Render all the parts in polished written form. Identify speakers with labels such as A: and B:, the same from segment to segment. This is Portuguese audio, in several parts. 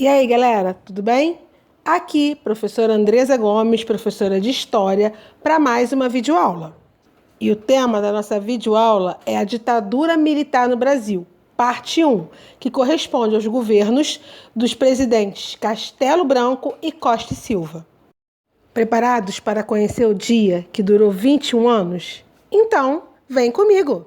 A: E aí, galera, tudo bem? Aqui, professora Andresa Gomes, professora de História, para mais uma videoaula. E o tema da nossa videoaula é a ditadura militar no Brasil, parte 1, que corresponde aos governos dos presidentes Castelo Branco e Costa e Silva. Preparados para conhecer o dia que durou 21 anos? Então, vem comigo!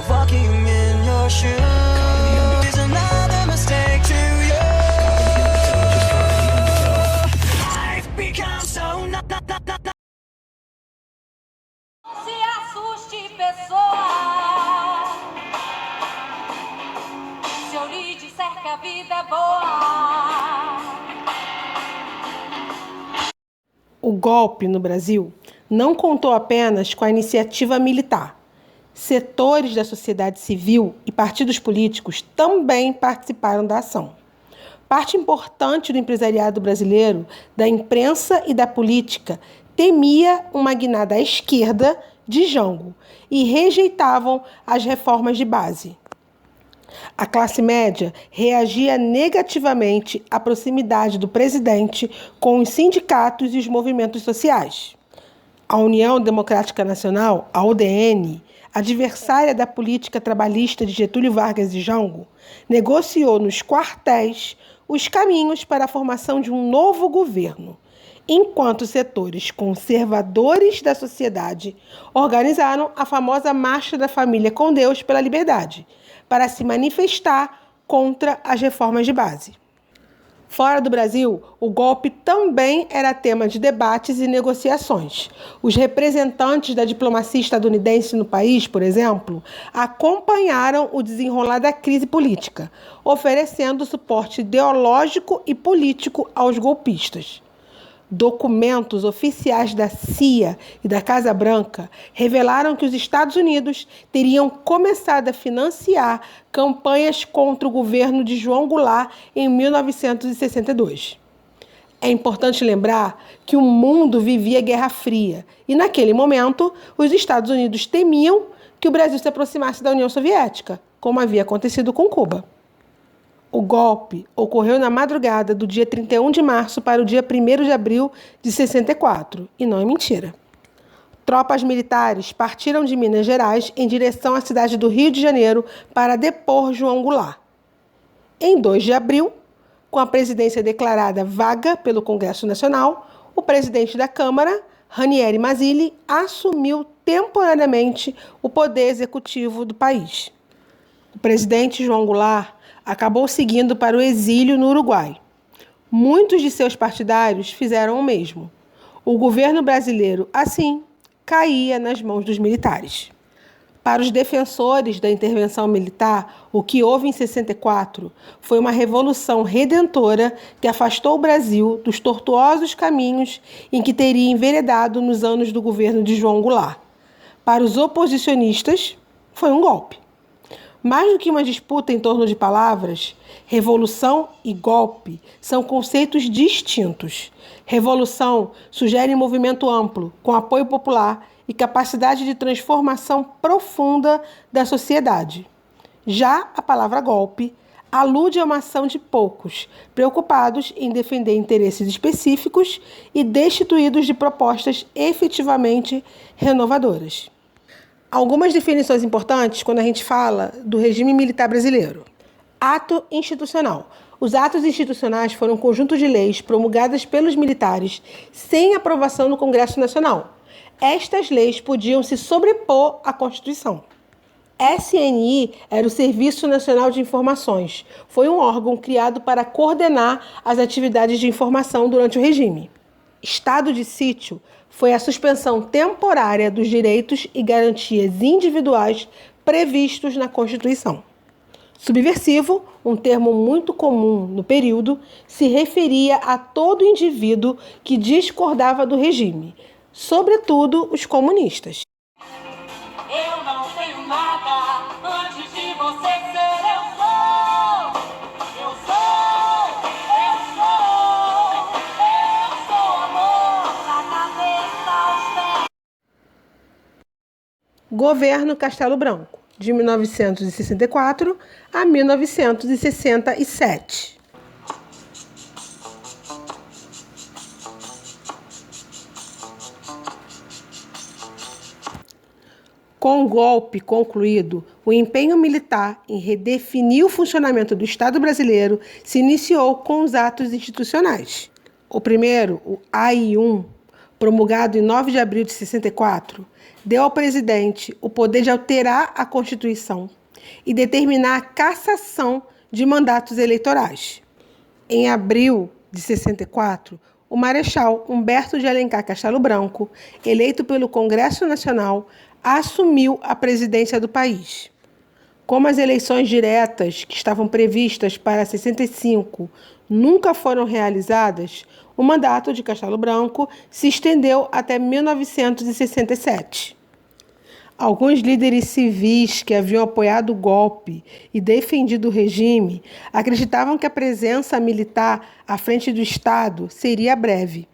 B: Walking in your shoes is another mistake to you. Life becomes so
C: Se assuste, pessoa, se eu lhe disser que a vida é boa.
A: O golpe no Brasil não contou apenas com a iniciativa militar. Setores da sociedade civil e partidos políticos também participaram da ação. Parte importante do empresariado brasileiro, da imprensa e da política, temia uma guinada à esquerda de Jango e rejeitavam as reformas de base. A classe média reagia negativamente à proximidade do presidente com os sindicatos e os movimentos sociais. A União Democrática Nacional, a UDN, adversária da política trabalhista de Getúlio Vargas e Jango, negociou nos quartéis os caminhos para a formação de um novo governo, enquanto setores conservadores da sociedade organizaram a famosa Marcha da Família com Deus pela Liberdade, para se manifestar contra as reformas de base. Fora do Brasil, o golpe também era tema de debates e negociações. Os representantes da diplomacia estadunidense no país, por exemplo, acompanharam o desenrolar da crise política, oferecendo suporte ideológico e político aos golpistas. Documentos oficiais da CIA e da Casa Branca revelaram que os Estados Unidos teriam começado a financiar campanhas contra o governo de João Goulart em 1962. É importante lembrar que o mundo vivia Guerra Fria e, naquele momento, os Estados Unidos temiam que o Brasil se aproximasse da União Soviética, como havia acontecido com Cuba. O golpe ocorreu na madrugada do dia 31 de março para o dia 1º de abril de 64, e não é mentira. Tropas militares partiram de Minas Gerais em direção à cidade do Rio de Janeiro para depor João Goulart. Em 2 de abril, com a presidência declarada vaga pelo Congresso Nacional, o presidente da Câmara, Ranieri Mazzilli, assumiu temporariamente o poder executivo do país. O presidente João Goulart acabou seguindo para o exílio no Uruguai. Muitos de seus partidários fizeram o mesmo. O governo brasileiro, assim, caía nas mãos dos militares. Para os defensores da intervenção militar, o que houve em 64 foi uma revolução redentora que afastou o Brasil dos tortuosos caminhos em que teria enveredado nos anos do governo de João Goulart. Para os oposicionistas, foi um golpe. Mais do que uma disputa em torno de palavras, revolução e golpe são conceitos distintos. Revolução sugere movimento amplo, com apoio popular e capacidade de transformação profunda da sociedade. Já a palavra golpe alude a uma ação de poucos, preocupados em defender interesses específicos e destituídos de propostas efetivamente renovadoras. Algumas definições importantes quando a gente fala do regime militar brasileiro. Ato institucional. Os atos institucionais foram um conjunto de leis promulgadas pelos militares sem aprovação no Congresso Nacional. Estas leis podiam se sobrepor à Constituição. SNI era o Serviço Nacional de Informações. Foi um órgão criado para coordenar as atividades de informação durante o regime. Estado de sítio foi a suspensão temporária dos direitos e garantias individuais previstos na Constituição. Subversivo, um termo muito comum no período, se referia a todo indivíduo que discordava do regime, sobretudo os comunistas.
C: Eu não tenho nada antes de você ser, eu sou, eu sou, eu sou, eu
A: Governo Castelo Branco, de 1964 a 1967. Com o golpe concluído, o empenho militar em redefinir o funcionamento do Estado brasileiro se iniciou com os atos institucionais. O primeiro, o AI-1, promulgado em 9 de abril de 64, deu ao presidente o poder de alterar a Constituição e determinar a cassação de mandatos eleitorais. Em abril de 64, o Marechal Humberto de Alencar Castelo Branco, eleito pelo Congresso Nacional, assumiu a presidência do país. Como as eleições diretas que estavam previstas para 65 nunca foram realizadas, o mandato de Castelo Branco se estendeu até 1967. Alguns líderes civis que haviam apoiado o golpe e defendido o regime acreditavam que a presença militar à frente do Estado seria breve.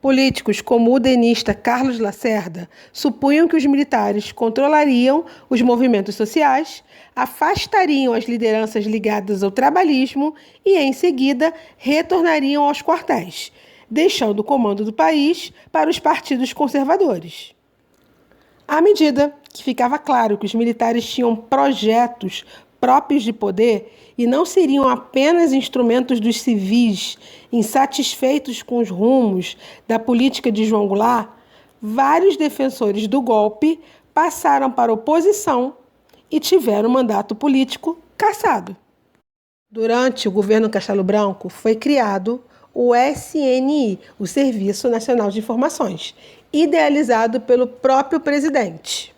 A: Políticos como o tenista Carlos Lacerda supunham que os militares controlariam os movimentos sociais, afastariam as lideranças ligadas ao trabalhismo e, em seguida, retornariam aos quartéis, deixando o comando do país para os partidos conservadores. À medida que ficava claro que os militares tinham projetos próprios de poder e não seriam apenas instrumentos dos civis insatisfeitos com os rumos da política de João Goulart, vários defensores do golpe passaram para a oposição e tiveram o mandato político cassado. Durante o governo Castelo Branco foi criado o SNI, o Serviço Nacional de Informações, idealizado pelo próprio presidente.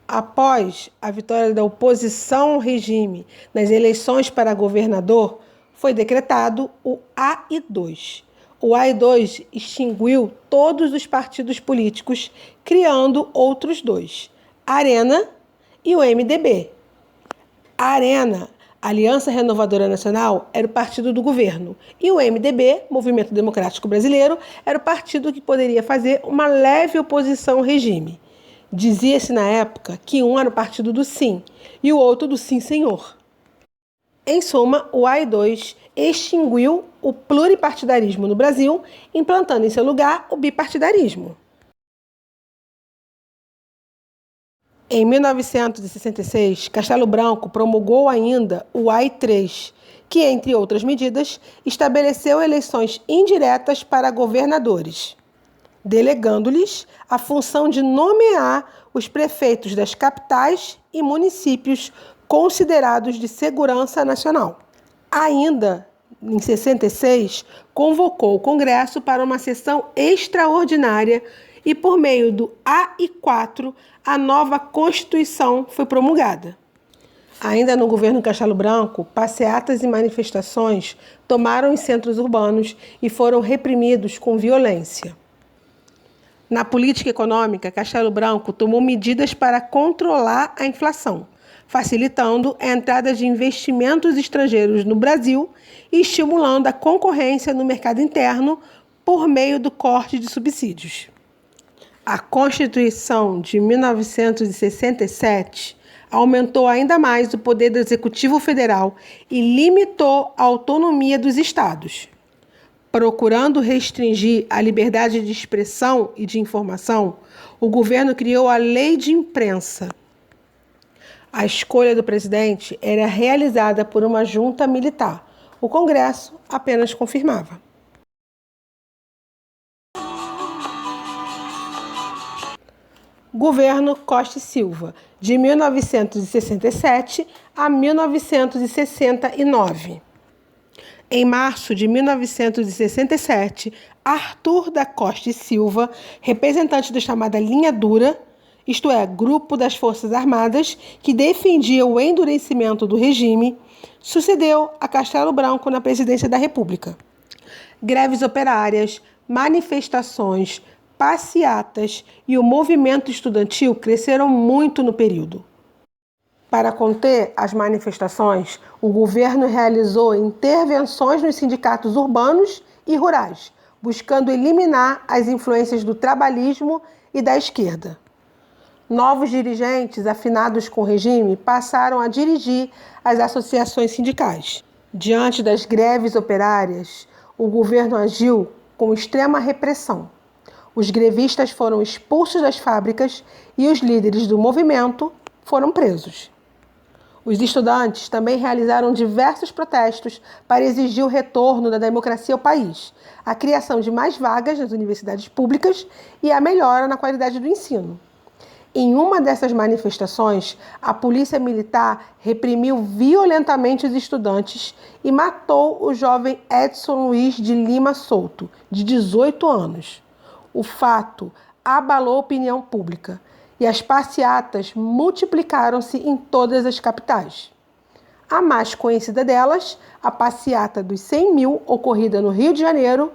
A: Após a vitória da oposição ao regime nas eleições para governador, foi decretado o AI-2. O AI-2 extinguiu todos os partidos políticos, criando outros dois, a Arena e o MDB. A Arena, Aliança Renovadora Nacional, era o partido do governo, e o MDB, Movimento Democrático Brasileiro, era o partido que poderia fazer uma leve oposição ao regime. Dizia-se na época que um era o partido do sim e o outro do sim senhor. Em suma, o AI-2 extinguiu o pluripartidarismo no Brasil, implantando em seu lugar o bipartidarismo. Em 1966, Castelo Branco promulgou ainda o AI-3, que, entre outras medidas, estabeleceu eleições indiretas para governadores, delegando-lhes a função de nomear os prefeitos das capitais e municípios considerados de segurança nacional. Ainda em 66, convocou o Congresso para uma sessão extraordinária e, por meio do AI-4, a nova Constituição foi promulgada. Ainda no governo Castelo Branco, passeatas e manifestações tomaram os centros urbanos e foram reprimidos com violência. Na política econômica, Castelo Branco tomou medidas para controlar a inflação, facilitando a entrada de investimentos estrangeiros no Brasil e estimulando a concorrência no mercado interno por meio do corte de subsídios. A Constituição de 1967 aumentou ainda mais o poder do Executivo Federal e limitou a autonomia dos estados. Procurando restringir a liberdade de expressão e de informação, o governo criou a Lei de Imprensa. A escolha do presidente era realizada por uma junta militar. O Congresso apenas confirmava. Governo Costa e Silva, de 1967 a 1969. Em março de 1967, Arthur da Costa e Silva, representante da chamada Linha Dura, isto é, grupo das Forças Armadas que defendia o endurecimento do regime, sucedeu a Castelo Branco na presidência da República. Greves operárias, manifestações, passeatas e o movimento estudantil cresceram muito no período. Para conter as manifestações, o governo realizou intervenções nos sindicatos urbanos e rurais, buscando eliminar as influências do trabalhismo e da esquerda. Novos dirigentes, afinados com o regime, passaram a dirigir as associações sindicais. Diante das greves operárias, o governo agiu com extrema repressão. Os grevistas foram expulsos das fábricas e os líderes do movimento foram presos. Os estudantes também realizaram diversos protestos para exigir o retorno da democracia ao país, a criação de mais vagas nas universidades públicas e a melhora na qualidade do ensino. Em uma dessas manifestações, a polícia militar reprimiu violentamente os estudantes e matou o jovem Edson Luiz de Lima Souto, de 18 anos. O fato abalou a opinião pública e as passeatas multiplicaram-se em todas as capitais. A mais conhecida delas, a passeata dos 100 mil, ocorrida no Rio de Janeiro,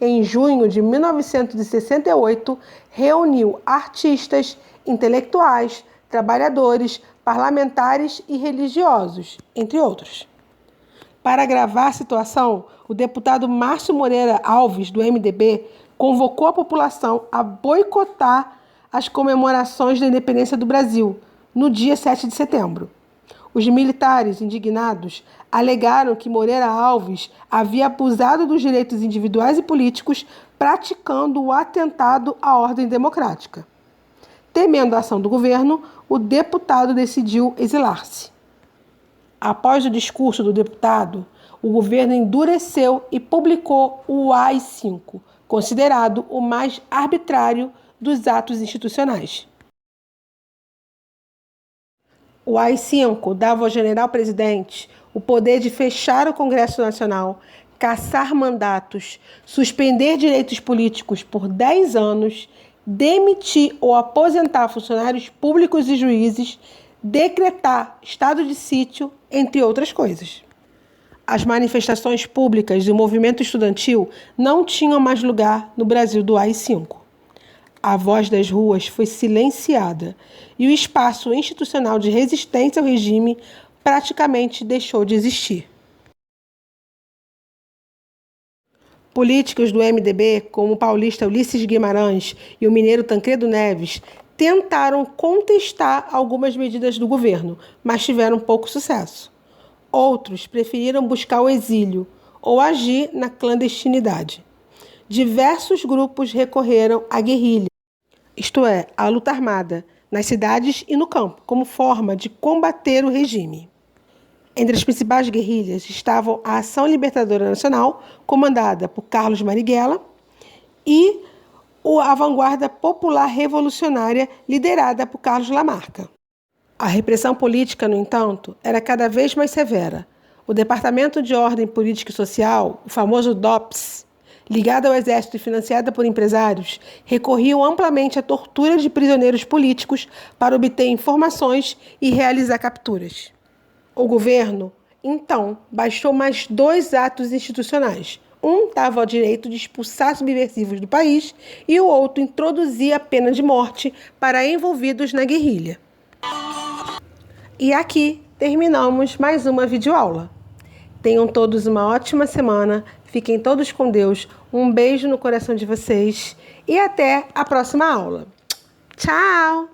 A: em junho de 1968, reuniu artistas, intelectuais, trabalhadores, parlamentares e religiosos, entre outros. Para agravar a situação, o deputado Márcio Moreira Alves, do MDB, convocou a população a boicotar as comemorações da independência do Brasil, no dia 7 de setembro. Os militares, indignados, alegaram que Moreira Alves havia abusado dos direitos individuais e políticos, praticando o atentado à ordem democrática. Temendo a ação do governo, o deputado decidiu exilar-se. Após o discurso do deputado, o governo endureceu e publicou o AI-5, considerado o mais arbitrário dos atos institucionais. O AI-5 dava ao general-presidente o poder de fechar o Congresso Nacional, cassar mandatos, suspender direitos políticos por 10 anos, demitir ou aposentar funcionários públicos e juízes, decretar estado de sítio, entre outras coisas. As manifestações públicas e o movimento estudantil não tinham mais lugar no Brasil do AI-5. A voz das ruas foi silenciada e o espaço institucional de resistência ao regime praticamente deixou de existir. Políticos do MDB, como o paulista Ulisses Guimarães e o mineiro Tancredo Neves, tentaram contestar algumas medidas do governo, mas tiveram pouco sucesso. Outros preferiram buscar o exílio ou agir na clandestinidade. Diversos grupos recorreram à guerrilha, isto é, à luta armada, nas cidades e no campo, como forma de combater o regime. Entre as principais guerrilhas estavam a Ação Libertadora Nacional, comandada por Carlos Marighella, e a Vanguarda Popular Revolucionária, liderada por Carlos Lamarca. A repressão política, no entanto, era cada vez mais severa. O Departamento de Ordem Política e Social, o famoso DOPS, ligado ao exército e financiada por empresários, recorriam amplamente à tortura de prisioneiros políticos para obter informações e realizar capturas. O governo, então, baixou mais 2 atos institucionais. Um dava o direito de expulsar subversivos do país e o outro introduzia a pena de morte para envolvidos na guerrilha. E aqui terminamos mais uma videoaula. Tenham todos uma ótima semana, fiquem todos com Deus, um beijo no coração de vocês e até a próxima aula. Tchau!